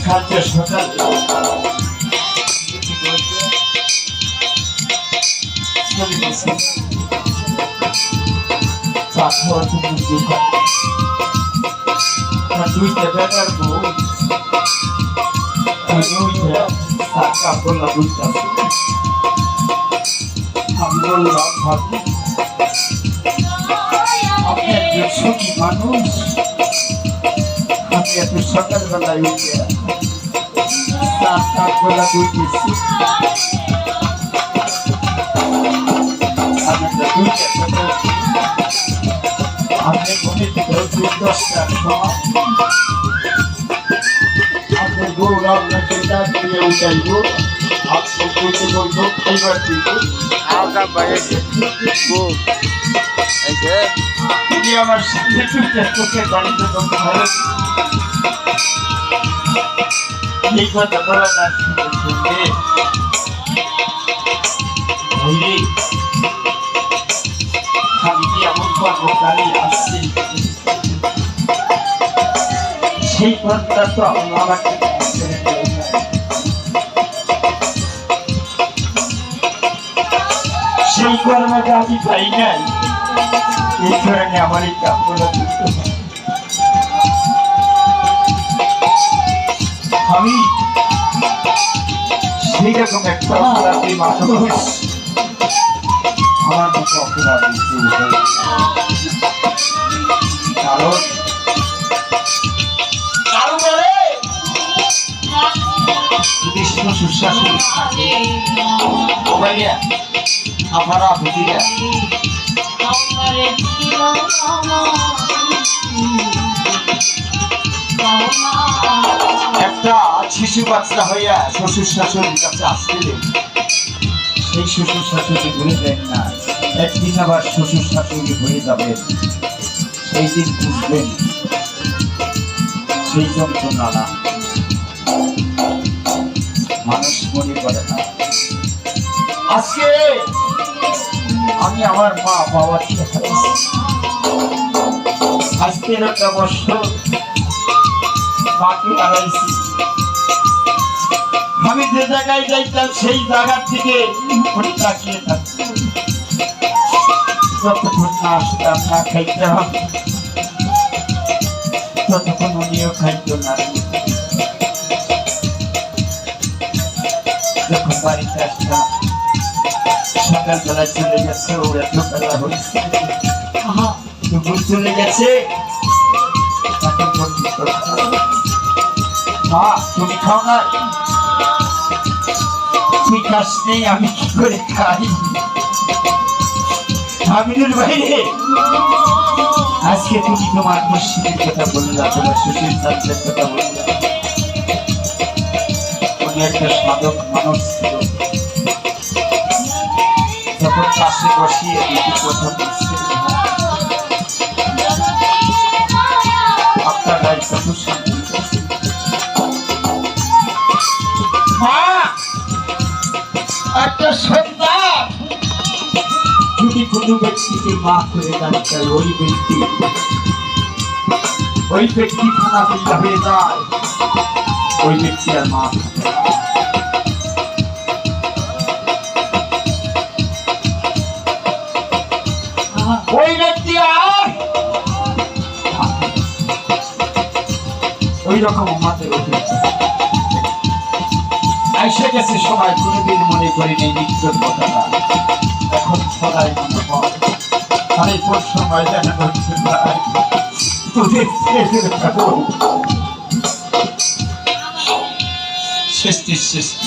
খাদ্য সকাল দুইটা বেটার বউ বললাম বুঝতে আমি বললাম ভাবি আপনি একজন সুখী মানুষ, আপনি এত সকালবেলায় উঠে বেলা দুইতেছি আপনি ঘুমে থেকে 10টার সময় আপনি গৌর আপনাকে ডাক দিয়ে উঠাইব, আপনি বলতে বলবো এবার দিব তিনি আমার সাথে চোখে গণিত ভালো এই কথা বলা না শুনে আমি কি এমন কর্মকারী আসছি সেই পথটা তো আমাকে সেই কর্মটা আমি পাই নাই, এই কারণে আমার এই কাপড় আমি সেই রকম একটা অপরাধী মানুষ আমার মতো অপরাধী কারণ সুশাসন আপনারা বুঝিয়া একটা শিশু বাচ্চা হইয়া শ্বশুর শাশুড়ির কাছে আসলে সেই শ্বশুর শাশুড়ি ভুলে দেন না, একদিন আবার শ্বশুর শাশুড়ি হয়ে যাবে, সেই দিন বুঝবেন সেই যন্ত্রণা না মানুষ মনে করে না। আজকে আমি আমার মা বাবার আজকে 13টা বছর মাকে হারাইছি, আমি যে জায়গায় যাইতাম সেই জায়গার থেকে তাকিয়ে থাকতাম, যতক্ষণ না আসতাম না খাইতাম ততক্ষণ উনিও খাইত না। যখন বাড়িতে আসতাম সকালবেলায় চলে গেছে, ওরা দুপুরবেলা হয়েছে দুপুর চলে গেছে, মা তুমি খাও না, তুই খাস নেই আমি কি করে খাই? আমিনুর বাইরে আজকে তুমি তোমার মুর্শিদের কথা বললা, তোমার শ্বশুর শাশুড়ির কথা বললা, উনি একটা সাধক মানুষ ছিল, যখন পাশে বসিয়ে দুটি কথা বলছে আপনার গায়ে কত শান্তি। একটা সন্তান যদি কোনো ব্যক্তিকে মা করে দাঁড়িয়ে ওই ব্যক্তি খানা পিতা হয়ে যায়, ওই ব্যক্তি আর মা ওই ব্যক্তি আর ওই রকম আমাদের এসে গেছে সবাই, কোনোদিন মনে করি নেই মৃত্যুর কথাটা, এখন সবাই মনে হয় আমি কোন সময় দেখা করতে পারি সৃষ্টি সৃষ্টি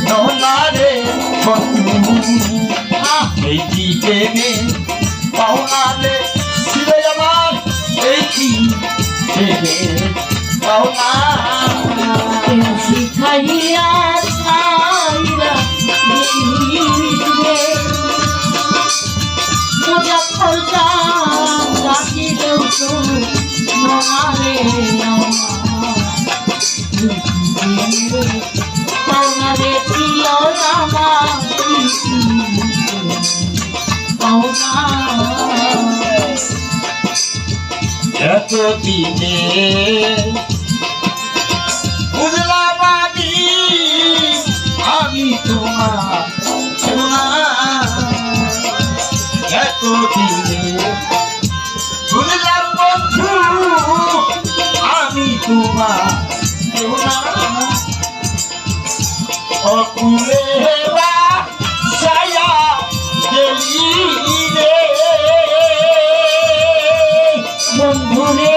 no, not it. এই কি প্রেমে পাওনারে ছিল আমার, এই কি প্রেমে পাওনা। শিখাইয়া ছাইরা দিলে মুজাফর জান ডাকিলেও তো মনারে পাওনারে ছিল আমার পাওনা। এত দিনে বুঝলাম আমি তোমার সোনা, এত দিনে বুঝলাম বন্ধু আমি তোমার সোনা। অকুলে ছায়া গেলি রে বন্ধুরে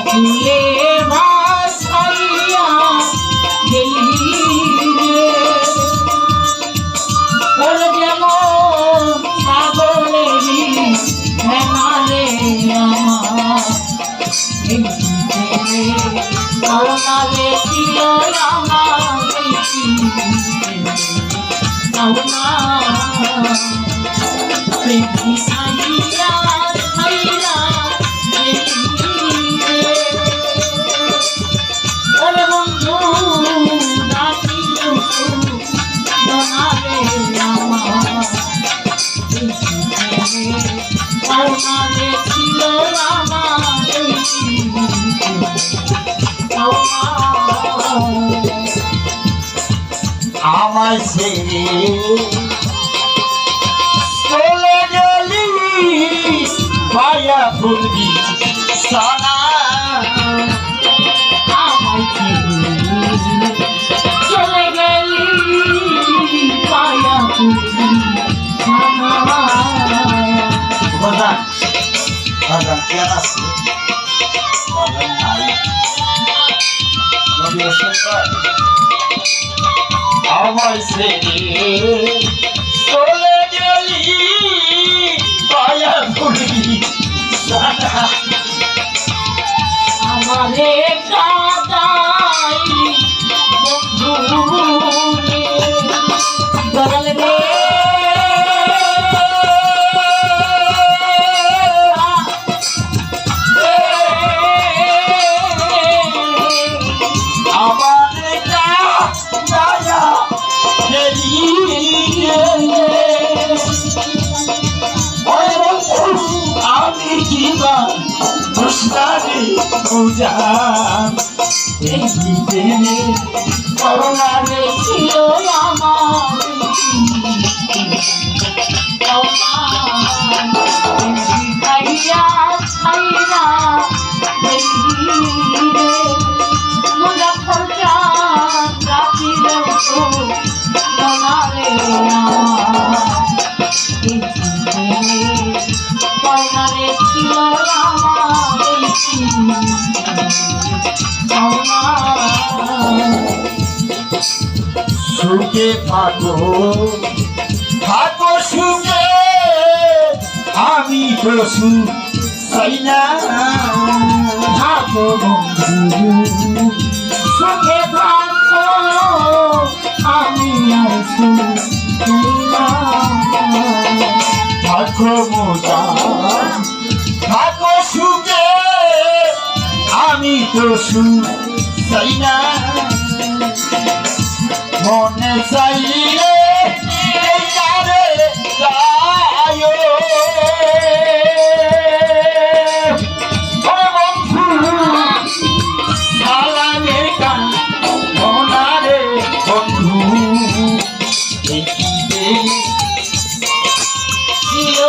ভুলে ভাসাইয়া গেলি রে। ওর যেমন সাগরেরই ভেঙালে আমার এই পাওনারে ছিল আমার পাওনা। শিখাইয়া ছাইরা ওরে বন্ধু ডাকিলেও তো মনারে আমার পাওনারে ছিল আমার পাওনা। আমায় ছেড়ে চলে গেলি মায়া ফুলবি সানা। আমায় চলে গেলি পায়া তুলি বাজান বাজান কেন আছে বাজান নাই নবী রসুল আমায় ছেড়ে চলে গেলি মায়া ফুলবি সানা। আমারে কাদাই বন্ধু গরল রে আমারে কাদায়া গেলি আমি কি বা দুষ্টারে বুঝাম এই প্রেমে করুণারে ছিল আমার শিখাইয়া ছাইরা মুজাফর জান ডাকিলেও তো মনারে পাওনারে ছিল আমার সুখে থাকো থাকো সুখে আমি তো সুখ চাই না। থাকো বন্ধু সুখে থাকো আমি আর সুখ চাই না। থাকো মোটা থাকো সুখে আমি তো সুখ চাই না। মনে চাইলে তারে যায় বন্ধু সালামের গান মনারে বন্ধু ছিল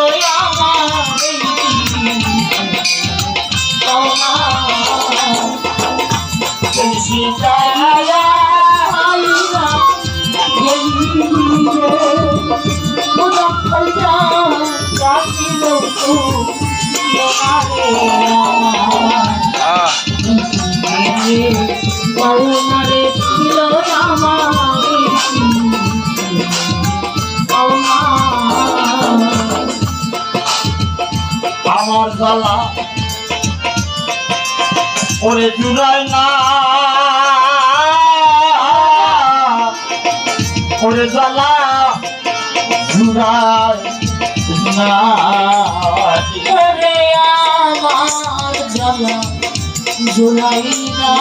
আমার পাওনা। শিখায়া ছাইরা গেলি আমার জ্বালা ওরে জুড়ায় না, ওরে জ্বালা জুড়ায় না। ওরে আমার জ্বালা জুলাই না